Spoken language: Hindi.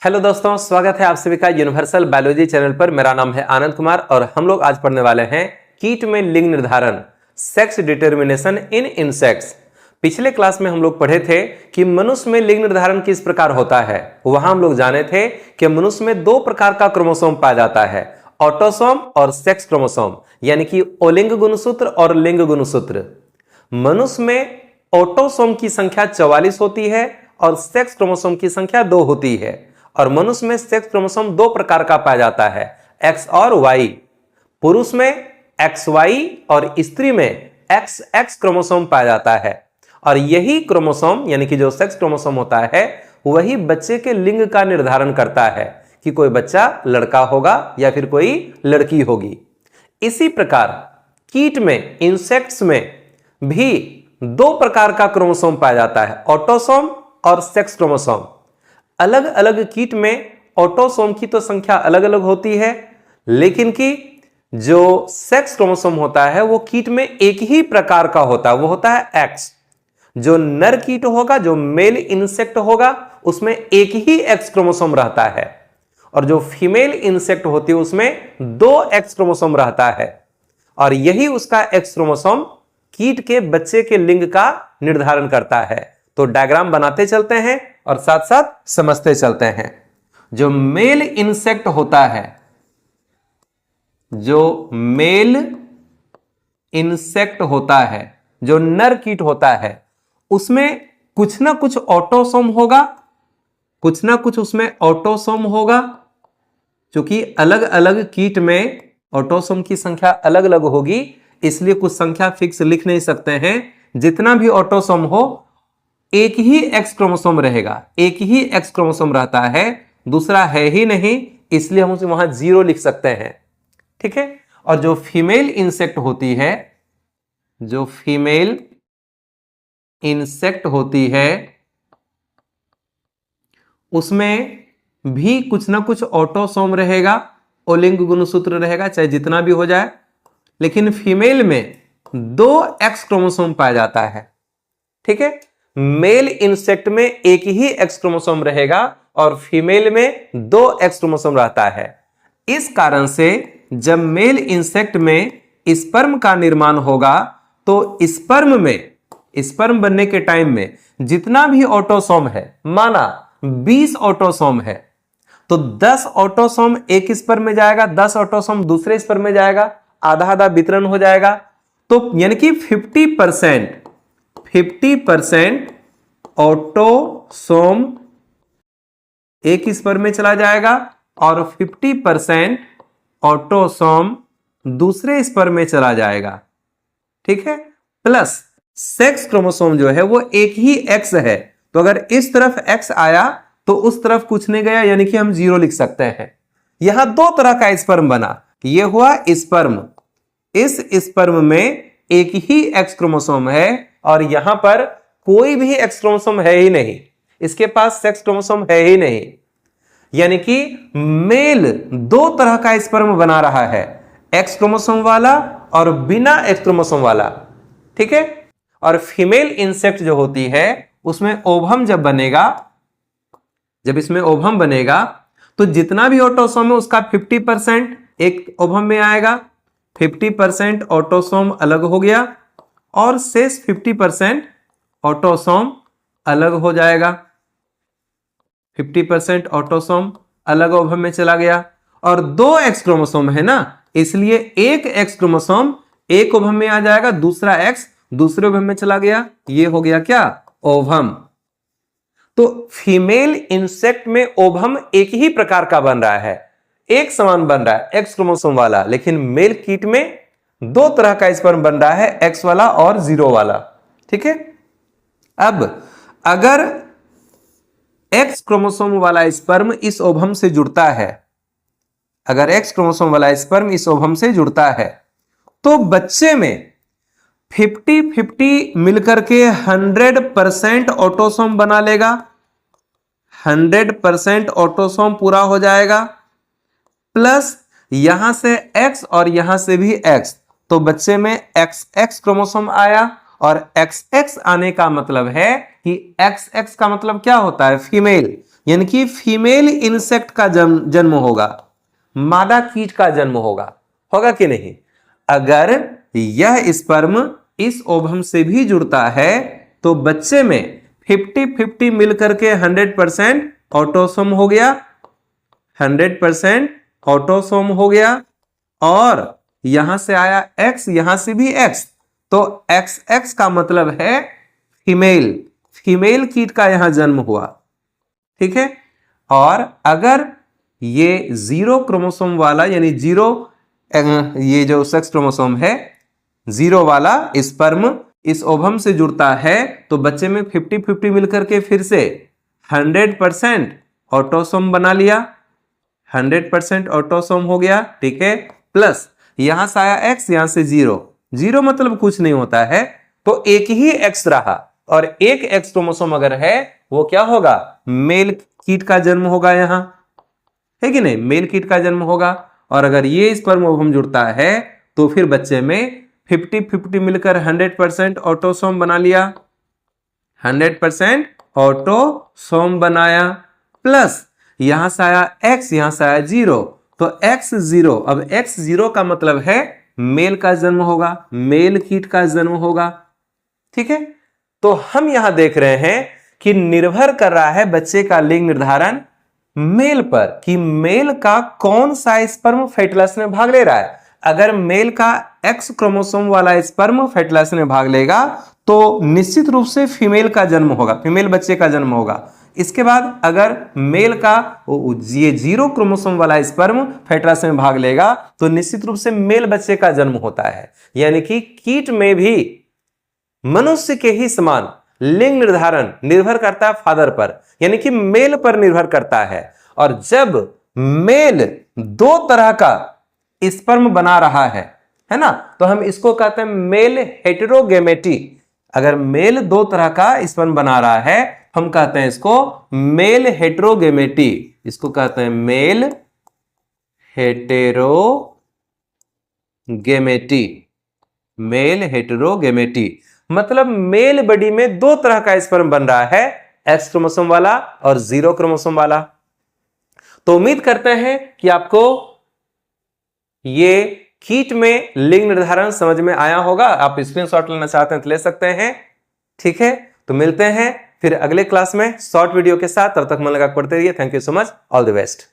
हेलो दोस्तों, स्वागत है आप सभी का यूनिवर्सल बायोलॉजी चैनल पर। मेरा नाम है आनंद कुमार और हम लोग आज पढ़ने वाले हैं कीट में लिंग निर्धारण, सेक्स डिटर्मिनेशन इन इंसेक्ट्स। पिछले क्लास में हम लोग पढ़े थे कि मनुष्य में लिंग निर्धारण किस प्रकार होता है। वहां हम लोग जाने थे कि मनुष्य में दो प्रकार का क्रोमोसोम पाया जाता है, ऑटोसोम और सेक्स क्रोमोसोम, यानी कि ओलिंग गुणसूत्र और लिंग गुणसूत्र। मनुष्य में ऑटोसोम की संख्या 44 होती है और सेक्स क्रोमोसोम की संख्या 2 होती है। और मनुष्य में सेक्स क्रोमोसोम दो प्रकार का पाया जाता है, एक्स और वाई। पुरुष में XY और स्त्री में XX क्रोमोसोम पाया जाता है। और यही क्रोमोसोम यानी कि जो सेक्स क्रोमोसोम होता है वही बच्चे के लिंग का निर्धारण करता है कि कोई बच्चा लड़का होगा या फिर कोई लड़की होगी। इसी प्रकार कीट में, इंसेक्ट्स में भी दो प्रकार का क्रोमोसोम पाया जाता है, ऑटोसोम और सेक्स क्रोमोसोम। अलग अलग कीट में ऑटोसोम की तो संख्या अलग अलग होती है, लेकिन कि जो सेक्स क्रोमोसोम होता है वो कीट में एक ही प्रकार का होता है, वो होता है एक्स। जो नर कीट होगा, जो मेल इंसेक्ट होगा, उसमें एक ही एक्स क्रोमोसोम रहता है। और जो फीमेल इंसेक्ट होती है उसमें 2 एक्स क्रोमोसोम रहता है। और यही उसका एक्स क्रोमोसोम कीट के बच्चे के लिंग का निर्धारण करता है। तो डायग्राम बनाते चलते हैं और साथ साथ समझते चलते हैं। जो मेल इंसेक्ट होता है, जो मेल इंसेक्ट होता है, जो नर कीट होता है, उसमें कुछ ना कुछ ऑटोसोम होगा, कुछ ना कुछ उसमें ऑटोसोम होगा। क्योंकि अलग अलग कीट में ऑटोसोम की संख्या अलग अलग होगी, इसलिए कुछ संख्या फिक्स लिख नहीं सकते हैं। जितना भी ऑटोसोम हो, एक ही एक्स क्रोमोसोम रहेगा, एक ही एक्स क्रोमोसोम रहता है, दूसरा है ही नहीं, इसलिए हम उसे वहां 0 लिख सकते हैं। ठीक है। और जो फीमेल इंसेक्ट होती है, जो फीमेल इंसेक्ट होती है, उसमें भी कुछ ना कुछ ऑटोसोम रहेगा, ओलिंग गुणसूत्र रहेगा, चाहे जितना भी हो जाए। लेकिन फीमेल में 2 एक्स क्रोमोसोम पाया जाता है। ठीक है। मेल इंसेक्ट में एक ही एक्स क्रोमोसोम रहेगा और फीमेल में 2 एक्स क्रोमोसोम रहता है। इस कारण से जब मेल इंसेक्ट में स्पर्म का निर्माण होगा तो स्पर्म बनने के टाइम में जितना भी ऑटोसोम है, माना 20 ऑटोसोम है, तो 10 ऑटोसोम एक स्पर्म में जाएगा, 10 ऑटोसोम दूसरे स्पर्म में जाएगा, आधा आधा वितरण हो जाएगा। तो यानी कि 50% ऑटोसोम एक स्पर्म में चला जाएगा और 50% ऑटोसोम दूसरे स्पर्म में चला जाएगा। ठीक है। प्लस सेक्स क्रोमोसोम जो है वो एक ही एक्स है, तो अगर इस तरफ एक्स आया तो उस तरफ कुछ नहीं गया, यानी कि हम 0 लिख सकते हैं। यहां 2 तरह का स्पर्म बना, ये हुआ स्पर्म, इस स्पर्म में एक ही एक्स क्रोमोसोम है और यहां पर कोई भी एक्स क्रोमोसोम है ही नहीं, इसके पास सेक्स क्रोमोसोम है ही नहीं। यानी कि मेल 2 तरह का स्पर्म बना रहा है, एक्स क्रोमोसोम वाला और बिना एक्स क्रोमोसोम वाला। ठीक है। और फीमेल इंसेक्ट जो होती है उसमें ओवम जब बनेगा, जब इसमें ओवम बनेगा तो जितना भी ऑटोसोम है उसका 50% एक ओवम में आएगा, 50% ऑटोसोम अलग हो गया और शेष 50% ऑटोसोम अलग हो जाएगा। 50% ऑटोसोम अलग ओवम में चला गया और 2 एक्स क्रोमोसोम है ना, इसलिए एक एक्स क्रोमोसोम एक ओवम में आ जाएगा, दूसरा एक्स दूसरे ओवम में चला गया। ये हो गया क्या? ओवम। तो फीमेल इंसेक्ट में ओवम एक ही प्रकार का बन रहा है, एक समान बन रहा है, एक्स क्रोमोसोम वाला। लेकिन मेल कीट में 2 तरह का स्पर्म बन रहा है, एक्स वाला और 0 वाला। ठीक है। अब अगर एक्स क्रोमोसोम वाला स्पर्म इस ओवम से जुड़ता है, अगर एक्स क्रोमोसोम वाला स्पर्म इस ओवम से जुड़ता है तो बच्चे में 50-50 मिलकर के 100% ऑटोसोम बना लेगा, 100% ऑटोसोम पूरा हो जाएगा। प्लस यहां से x और यहां से भी x, तो बच्चे में XX क्रोमोसोम आया। और XX आने का मतलब है कि XX का मतलब क्या होता है? फीमेल। यानी कि फीमेल इंसेक्ट का जन्म होगा, मादा कीट का जन्म होगा, होगा कि नहीं? अगर यह स्पर्म इस ओवम से भी जुड़ता है तो बच्चे में 50-50 मिलकर के 100% ऑटोसोम हो गया, 100% ऑटोसोम हो गया, और यहां से आया X, यहां से भी X, तो XX का मतलब है फीमेल, फीमेल कीट का यहां जन्म हुआ, ठीक है। और अगर ये 0 क्रोमोसोम वाला, यानी 0, ये जो सेक्स क्रोमोसोम है 0 वाला स्पर्म इस ओवम से जुड़ता है तो बच्चे में 50-50 मिलकर के फिर से 100% ऑटोसोम बना लिया, 100% ऑटोसोम हो गया, ठीक है। प्लस यहां से आया X, यहां से 0, 0 मतलब कुछ नहीं होता है, तो एक ही X रहा, और एक X क्रोमोसोम अगर है वो क्या होगा? मेल कीट का जन्म होगा, यहां है कि नहीं? मेल कीट का जन्म होगा। और अगर ये स्पर्म ओवम जुड़ता है तो फिर बच्चे में 50-50 मिलकर 100% ऑटोसोम बना लिया, 100% ऑटोसोम बनाया, प्लस यहां से आया X, यहां से आया 0, तो X0, अब X0 का मतलब है मेल का जन्म होगा, मेल कीट का जन्म होगा, ठीक है। तो हम यहां देख रहे हैं कि निर्भर कर रहा है बच्चे का लिंग निर्धारण मेल पर, कि मेल का कौन सा स्पर्म फर्टिलाइजेशन में भाग ले रहा है। अगर मेल का X क्रोमोसोम वाला स्पर्म फर्टिलाइजेशन में भाग लेगा तो निश्चित रूप से फीमेल का जन्म होगा, फीमेल बच्चे का जन्म होगा। इसके बाद अगर मेल का ये 0 क्रोमोसोम वाला स्पर्म फर्टिलाइजेशन में भाग लेगा तो निश्चित रूप से मेल बच्चे का जन्म होता है। यानी कि कीट में भी मनुष्य के ही समान लिंग निर्धारण निर्भर करता है फादर पर, यानी कि मेल पर निर्भर करता है। और जब मेल 2 तरह का स्पर्म बना रहा है ना, तो हम इसको कहते हैं मेल हेटेरोगेमेटी। अगर मेल 2 तरह का स्पर्म बना रहा है हम कहते हैं इसको मेल हेटेरोगेमेटी, इसको कहते हैं मेल हेटेरोगेमेटी, मेल हेटेरोगेमेटी। मतलब मेल बॉडी में 2 तरह का स्पर्म बन रहा है, X क्रोमोसोम वाला और 0 क्रोमोसोम वाला। तो उम्मीद करते हैं कि आपको ये कीट में लिंग निर्धारण समझ में आया होगा। आप स्क्रीनशॉट लेना चाहते हैं तो ले सकते हैं, ठीक है। तो मिलते हैं फिर अगले क्लास में शॉर्ट वीडियो के साथ, तब तक मन लगा पढ़ते रहिए। Thank you so much, all the best.